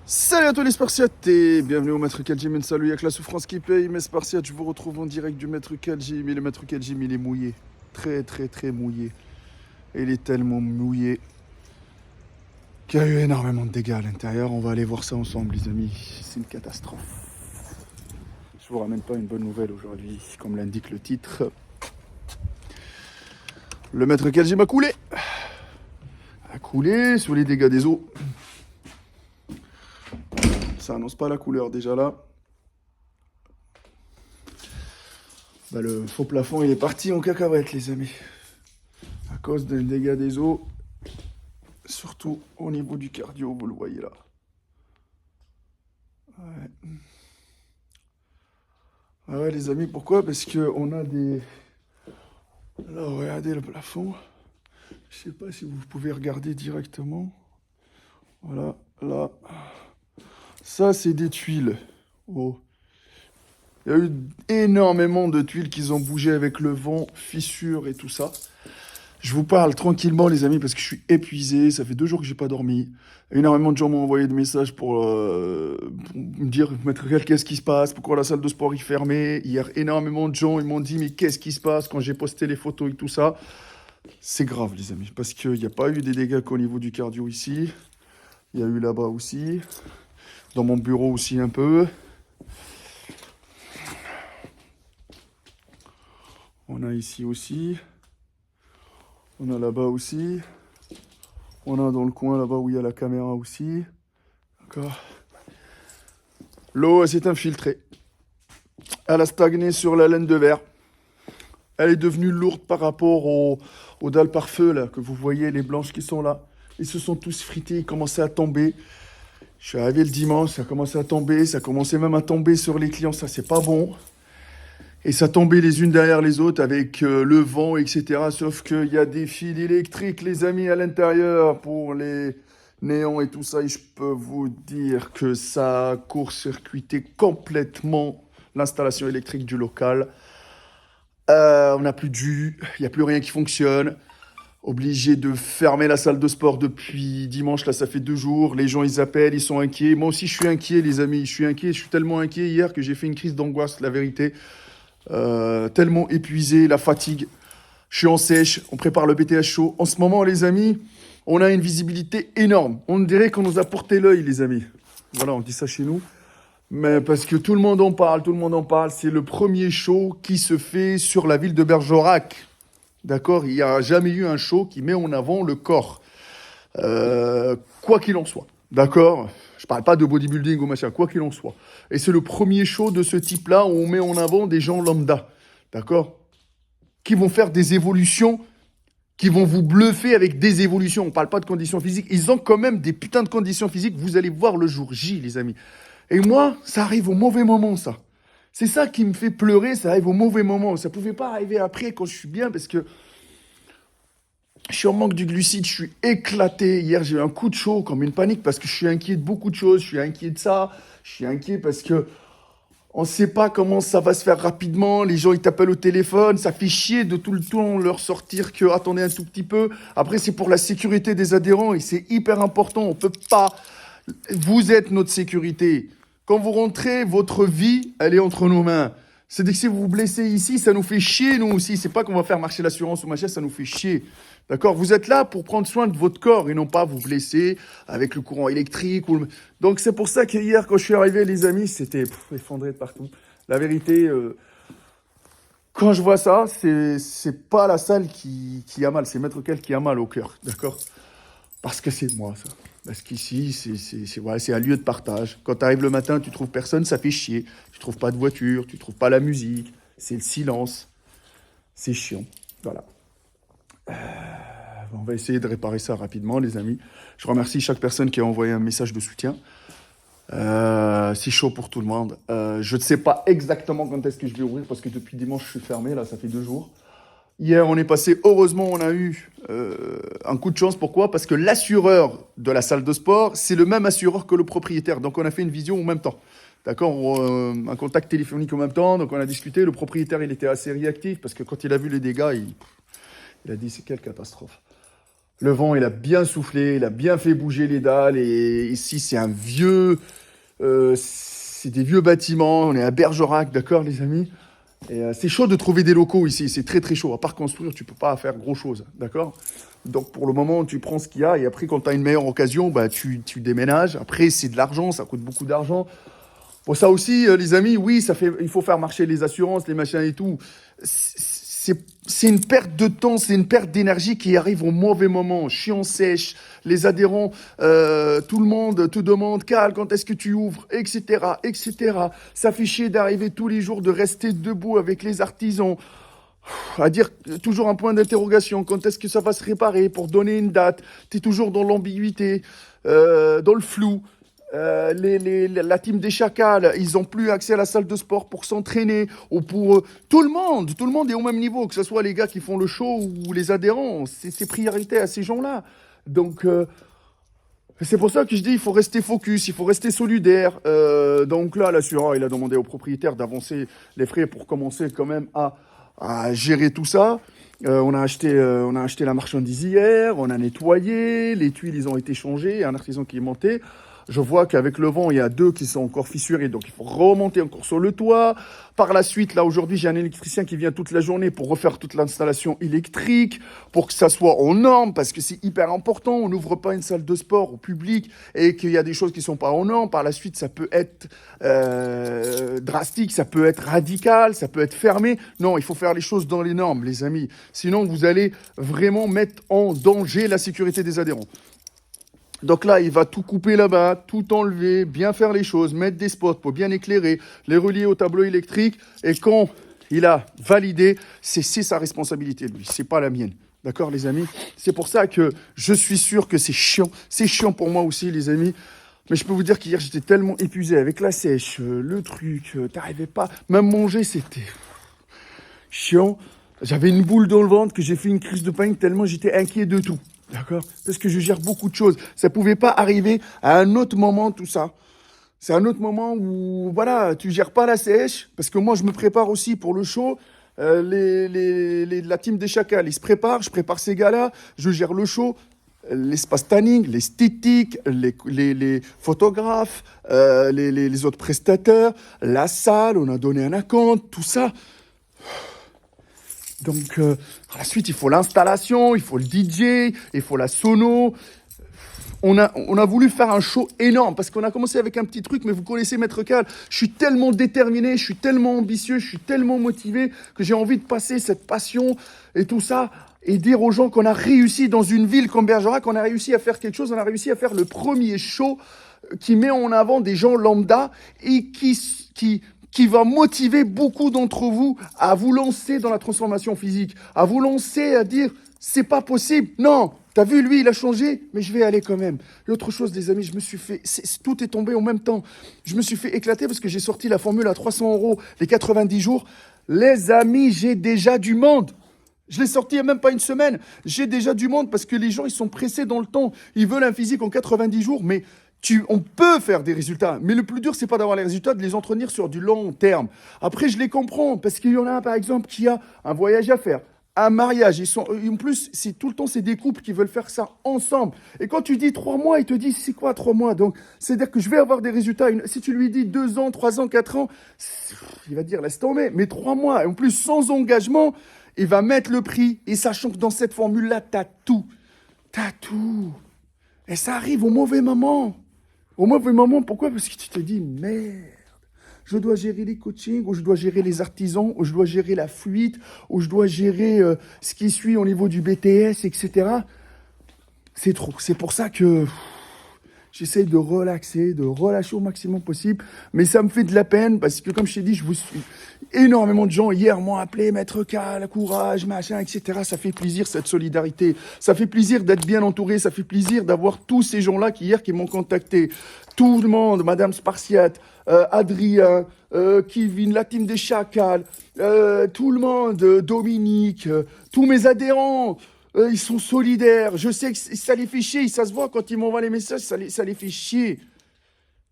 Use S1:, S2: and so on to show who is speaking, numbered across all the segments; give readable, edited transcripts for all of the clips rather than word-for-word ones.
S1: Salut à tous les Spartiates et bienvenue au Maître Kaljim. Salut, il y a que la souffrance qui paye. Mes Spartiates, je vous retrouve en direct du Maître Kaljim. Et le Maître Kaljim, il est mouillé. Très, très, très mouillé. Et il est tellement mouillé qu'il y a eu énormément de dégâts à l'intérieur. On va aller voir ça ensemble, les amis. C'est une catastrophe. Je vous ramène pas une bonne nouvelle aujourd'hui, comme l'indique le titre. Le Maître Kaljim a coulé. A coulé sous les dégâts des eaux. Ça annonce pas la couleur déjà là. Bah, le faux plafond il est parti en cacahuète les amis. À cause d'un dégât des eaux. Surtout au niveau du cardio, vous le voyez là. Ouais. Ah ouais les amis, pourquoi? Parce que on a des... Là, regardez le plafond. Je sais pas si vous pouvez regarder directement. Voilà, là. Ça, c'est des tuiles. Oh. Il y a eu énormément de tuiles qui ont bougé avec le vent, fissures et tout ça. Je vous parle tranquillement, les amis, parce que je suis épuisé. Ça fait 2 jours que j'ai pas dormi. Énormément de gens m'ont envoyé des messages pour me dire, Maître Kel, qu'est-ce qui se passe? Pourquoi la salle de sport est fermée? Hier, énormément de gens ils m'ont dit, mais qu'est-ce qui se passe quand j'ai posté les photos et tout ça? C'est grave, les amis, parce qu'il n'y a pas eu des dégâts qu'au niveau du cardio ici. Il y a eu là-bas aussi. Dans mon bureau aussi un peu. On a ici aussi. On a là-bas aussi. On a dans le coin là-bas où il y a la caméra aussi. D'accord. L'eau s'est infiltrée. Elle a stagné sur la laine de verre. Elle est devenue lourde par rapport aux dalles par feu là, que vous voyez, les blanches qui sont là. Ils se sont tous frités, ils commençaient à tomber. Je suis arrivé le dimanche, ça a commencé à tomber, ça commençait même à tomber sur les clients, ça c'est pas bon. Et ça tombait les unes derrière les autres avec le vent, etc. Sauf qu'il y a des fils électriques, les amis, à l'intérieur pour les néons et tout ça. Et je peux vous dire que ça a court-circuité complètement l'installation électrique du local. On n'a plus de jus, il n'y a plus rien qui fonctionne. Obligé de fermer la salle de sport depuis dimanche, là ça fait 2 jours. Les gens ils appellent, ils sont inquiets. Moi aussi je suis inquiet les amis, je suis inquiet. Je suis tellement inquiet hier que j'ai fait une crise d'angoisse, la vérité. Tellement épuisé, la fatigue. Je suis en sèche, on prépare le BTH chaud. En ce moment les amis, on a une visibilité énorme. On dirait qu'on nous a porté l'œil les amis. Voilà, on dit ça chez nous. Mais parce que tout le monde en parle, tout le monde en parle. C'est le premier show qui se fait sur la ville de Bergerac. D'accord? Il n'y a jamais eu un show qui met en avant le corps. Quoi qu'il en soit. D'accord? Je parle pas de bodybuilding ou machin, quoi qu'il en soit. Et c'est le premier show de ce type-là où on met en avant des gens lambda. D'accord? Qui vont faire des évolutions, qui vont vous bluffer avec des évolutions. On parle pas de conditions physiques. Ils ont quand même des putains de conditions physiques. Vous allez voir le jour J, les amis. Et moi, ça arrive au mauvais moment, ça. C'est ça qui me fait pleurer, ça arrive au mauvais moment. Ça pouvait pas arriver après quand je suis bien parce que je suis en manque de glucides, je suis éclaté. Hier, j'ai eu un coup de chaud comme une panique parce que je suis inquiet de beaucoup de choses. Je suis inquiet de ça. Je suis inquiet parce que on ne sait pas comment ça va se faire rapidement. Les gens, ils t'appellent au téléphone. Ça fait chier de tout le temps leur sortir que attendez un tout petit peu. Après, c'est pour la sécurité des adhérents et c'est hyper important. On peut pas. Vous êtes notre sécurité. Quand vous rentrez, votre vie, elle est entre nos mains. C'est-à-dire que si vous vous blessez ici, ça nous fait chier, nous aussi. C'est pas qu'on va faire marcher l'assurance ou machin, ça nous fait chier. D'accord? Vous êtes là pour prendre soin de votre corps et non pas vous blesser avec le courant électrique. Donc c'est pour ça que hier, quand je suis arrivé, les amis, c'était effondré de partout. La vérité, quand je vois ça, c'est pas la salle qui a mal, c'est Maître Kel qui a mal au cœur. D'accord? Parce que c'est moi, ça. Parce qu'ici, voilà, c'est un lieu de partage. Quand tu arrives le matin, tu trouves personne, ça fait chier. Tu trouves pas de voiture, tu trouves pas la musique. C'est le silence. C'est chiant. Voilà. On va essayer de réparer ça rapidement, les amis. Je remercie chaque personne qui a envoyé un message de soutien. C'est chaud pour tout le monde. Je ne sais pas exactement quand est-ce que je vais ouvrir parce que depuis dimanche, je suis fermé. Là, ça fait 2 jours. Hier, on est passé, heureusement, on a eu un coup de chance. Pourquoi? Parce que l'assureur de la salle de sport, c'est le même assureur que le propriétaire. Donc, on a fait une vision en même temps. D'accord? Un contact téléphonique en même temps. Donc, on a discuté. Le propriétaire, il était assez réactif parce que quand il a vu les dégâts, il a dit c'est quelle catastrophe. Le vent, il a bien soufflé, il a bien fait bouger les dalles. Et ici, c'est des vieux bâtiments. On est à Bergerac, d'accord, les amis? Et c'est chaud de trouver des locaux ici. C'est très, très chaud. À part construire, tu peux pas faire gros-chose, d'accord? Donc, pour le moment, tu prends ce qu'il y a. Et après, quand tu as une meilleure occasion, bah, tu déménages. Après, c'est de l'argent. Ça coûte beaucoup d'argent. Bon, ça aussi, les amis, oui, il faut faire marcher les assurances, les machins et tout. C'est une perte de temps, c'est une perte d'énergie qui arrive au mauvais moment. Chiant sèche, les adhérents, tout le monde te demande, Cal, quand est-ce que tu ouvres, etc., etc. Ça fait chier d'arriver tous les jours, de rester debout avec les artisans, à dire toujours un point d'interrogation. Quand est-ce que ça va se réparer pour donner une date? Tu es toujours dans l'ambiguïté, dans le flou. La team des Chacals, ils n'ont plus accès à la salle de sport pour s'entraîner ou pour tout le monde est au même niveau, que ce soit les gars qui font le show ou les adhérents, c'est priorité à ces gens-là. Donc c'est pour ça que je dis il faut rester focus, il faut rester solidaire. Donc là, l'assureur, il a demandé au propriétaire d'avancer les frais pour commencer quand même à gérer tout ça. On a acheté la marchandise hier, on a nettoyé, les tuiles ils ont été changées, un artisan qui est monté. Je vois qu'avec le vent, il y a 2 qui sont encore fissurés, donc il faut remonter encore sur le toit. Par la suite, là, aujourd'hui, j'ai un électricien qui vient toute la journée pour refaire toute l'installation électrique, pour que ça soit aux normes, parce que c'est hyper important. On n'ouvre pas une salle de sport au public et qu'il y a des choses qui sont pas aux normes. Par la suite, ça peut être drastique, ça peut être radical, ça peut être fermé. Non, il faut faire les choses dans les normes, les amis. Sinon, vous allez vraiment mettre en danger la sécurité des adhérents. Donc là, il va tout couper là-bas, tout enlever, bien faire les choses, mettre des spots pour bien éclairer, les relier au tableau électrique. Et quand il a validé, c'est sa responsabilité, lui, c'est pas la mienne. D'accord, les amis? C'est pour ça que je suis sûr que c'est chiant. C'est chiant pour moi aussi, les amis. Mais je peux vous dire qu'hier, j'étais tellement épuisé avec la sèche, le truc, t'arrivais pas. Même manger, c'était chiant. J'avais une boule dans le ventre que j'ai fait une crise de panique tellement j'étais inquiet de tout. D'accord? Parce que je gère beaucoup de choses. Ça pouvait pas arriver à un autre moment, tout ça. C'est un autre moment où, voilà, tu gères pas la sèche. Parce que moi, je me prépare aussi pour le show. La team des Chacals, ils se préparent. Je prépare ces gars-là. Je gère le show. L'espace tanning, l'esthétique, les photographes, les autres prestataires, la salle, on a donné un acompte, tout ça. Donc, à la suite, il faut l'installation, il faut le DJ, il faut la sono. On a voulu faire un show énorme parce qu'on a commencé avec un petit truc, mais vous connaissez Maître Cal. Je suis tellement déterminé, je suis tellement ambitieux, je suis tellement motivé que j'ai envie de passer cette passion et tout ça et dire aux gens qu'on a réussi dans une ville comme Bergerac, qu'on a réussi à faire quelque chose, on a réussi à faire le premier show qui met en avant des gens lambda et qui va motiver beaucoup d'entre vous à vous lancer dans la transformation physique, à vous lancer à dire c'est pas possible. Non, t'as vu, lui, il a changé, mais je vais aller quand même. L'autre chose, les amis, tout est tombé en même temps. Je me suis fait éclater parce que j'ai sorti la formule à 300 €, les 90 jours. Les amis, j'ai déjà du monde. Je l'ai sorti il n'y a même pas une semaine. J'ai déjà du monde parce que les gens, ils sont pressés dans le temps. Ils veulent un physique en 90 jours, mais on peut faire des résultats, mais le plus dur, c'est pas d'avoir les résultats, de les entretenir sur du long terme. Après, je les comprends, parce qu'il y en a un, par exemple, qui a un voyage à faire, un mariage. En plus, tout le temps, c'est des couples qui veulent faire ça ensemble. Et quand tu dis 3 mois, il te dit, c'est quoi 3 mois? Donc, c'est-à-dire que je vais avoir des résultats. Si tu lui dis 2 ans, 3 ans, 4 ans, il va dire, laisse tomber. Mais 3 mois, et en plus, sans engagement, il va mettre le prix. Et sachant que dans cette formule-là, t'as tout. T'as tout. Et ça arrive au mauvais moment. Au mauvais moment, pourquoi? Parce que tu te dis, merde, je dois gérer les coachings, ou je dois gérer les artisans, ou je dois gérer la fuite, ou je dois gérer ce qui suit au niveau du BTS, etc. C'est trop. C'est pour ça que j'essaye de relaxer, de relâcher au maximum possible. Mais ça me fait de la peine parce que, comme je t'ai dit, je vous suis. Énormément de gens hier m'ont appelé, Maître Cal, courage, machin, etc. Ça fait plaisir, cette solidarité. Ça fait plaisir d'être bien entouré. Ça fait plaisir d'avoir tous ces gens-là qui m'ont contacté. Tout le monde, Madame Spartiate, Adrien, Kevin, la team des Chacals, tout le monde, Dominique, tous mes adhérents. Ils sont solidaires. Je sais que ça les fait chier. Ça se voit quand ils m'envoient les messages, ça les fait chier.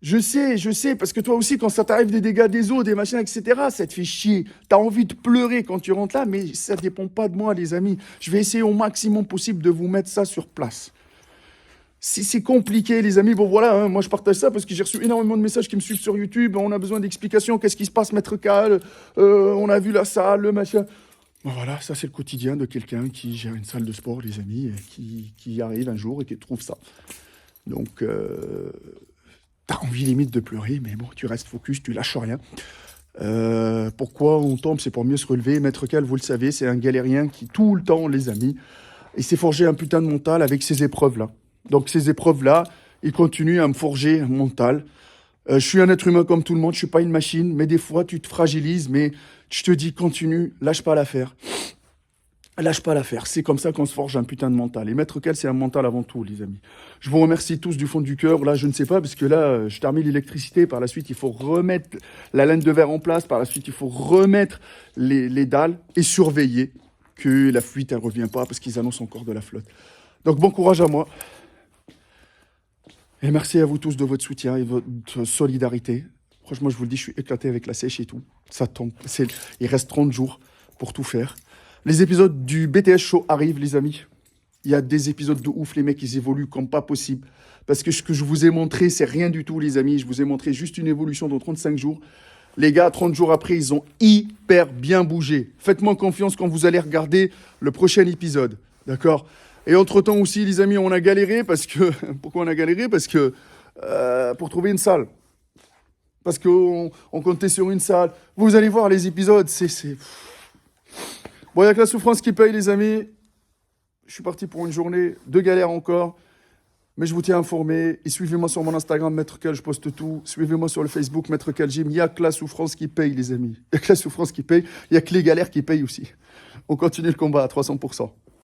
S1: Je sais, parce que toi aussi, quand ça t'arrive des dégâts des eaux, des machins, etc., ça te fait chier. T'as envie de pleurer quand tu rentres là, mais ça dépend pas de moi, les amis. Je vais essayer au maximum possible de vous mettre ça sur place. Si c'est compliqué, les amis, bon voilà, hein, moi je partage ça parce que j'ai reçu énormément de messages qui me suivent sur YouTube. On a besoin d'explications. Qu'est-ce qui se passe, Maître Cal? On a vu la salle, le machin. Bon, voilà, ça c'est le quotidien de quelqu'un qui gère une salle de sport, les amis, et qui y arrive un jour et qui trouve ça. Donc, t'as envie limite de pleurer, mais bon, tu restes focus, tu lâches rien. Pourquoi on tombe? C'est pour mieux se relever. Maître Cal, vous le savez, c'est un galérien qui, tout le temps, les amis, il s'est forgé un putain de mental avec ces épreuves-là. Donc, ces épreuves-là, il continue à me forger un mental. Je suis un être humain comme tout le monde, je suis pas une machine, mais des fois, tu te fragilises, mais je te dis, continue, lâche pas l'affaire. Lâche pas l'affaire, c'est comme ça qu'on se forge un putain de mental. Et Maître Cal, c'est un mental avant tout, les amis. Je vous remercie tous du fond du cœur. Là, je ne sais pas, parce que là, je termine l'électricité. Par la suite, il faut remettre la laine de verre en place. Par la suite, il faut remettre les dalles et surveiller que la fuite, elle ne revient pas, parce qu'ils annoncent encore de la flotte. Donc, bon courage à moi. Et merci à vous tous de votre soutien et votre solidarité. Franchement, je vous le dis, je suis éclaté avec la sèche et tout. Ça tombe. Il reste 30 jours pour tout faire. Les épisodes du BTS Show arrivent, les amis. Il y a des épisodes de ouf, les mecs, ils évoluent comme pas possible. Parce que ce que je vous ai montré, c'est rien du tout, les amis. Je vous ai montré juste une évolution dans 35 jours. Les gars, 30 jours après, ils ont hyper bien bougé. Faites-moi confiance quand vous allez regarder le prochain épisode. D'accord? Et entre-temps aussi, les amis, on a galéré parce que... Pourquoi on a galéré? Parce que... pour trouver une salle. Parce qu'on comptait sur une salle. Vous allez voir les épisodes, c'est... Bon, il n'y a que la souffrance qui paye, les amis. Je suis parti pour une journée de galère encore. Mais je vous tiens informé. Et suivez-moi sur mon Instagram, Maître Cal, je poste tout. Suivez-moi sur le Facebook, Maître Cal Gym. Il n'y a que la souffrance qui paye, les amis. Il n'y a que la souffrance qui paye. Il n'y a que les galères qui payent aussi. On continue le combat à 300%.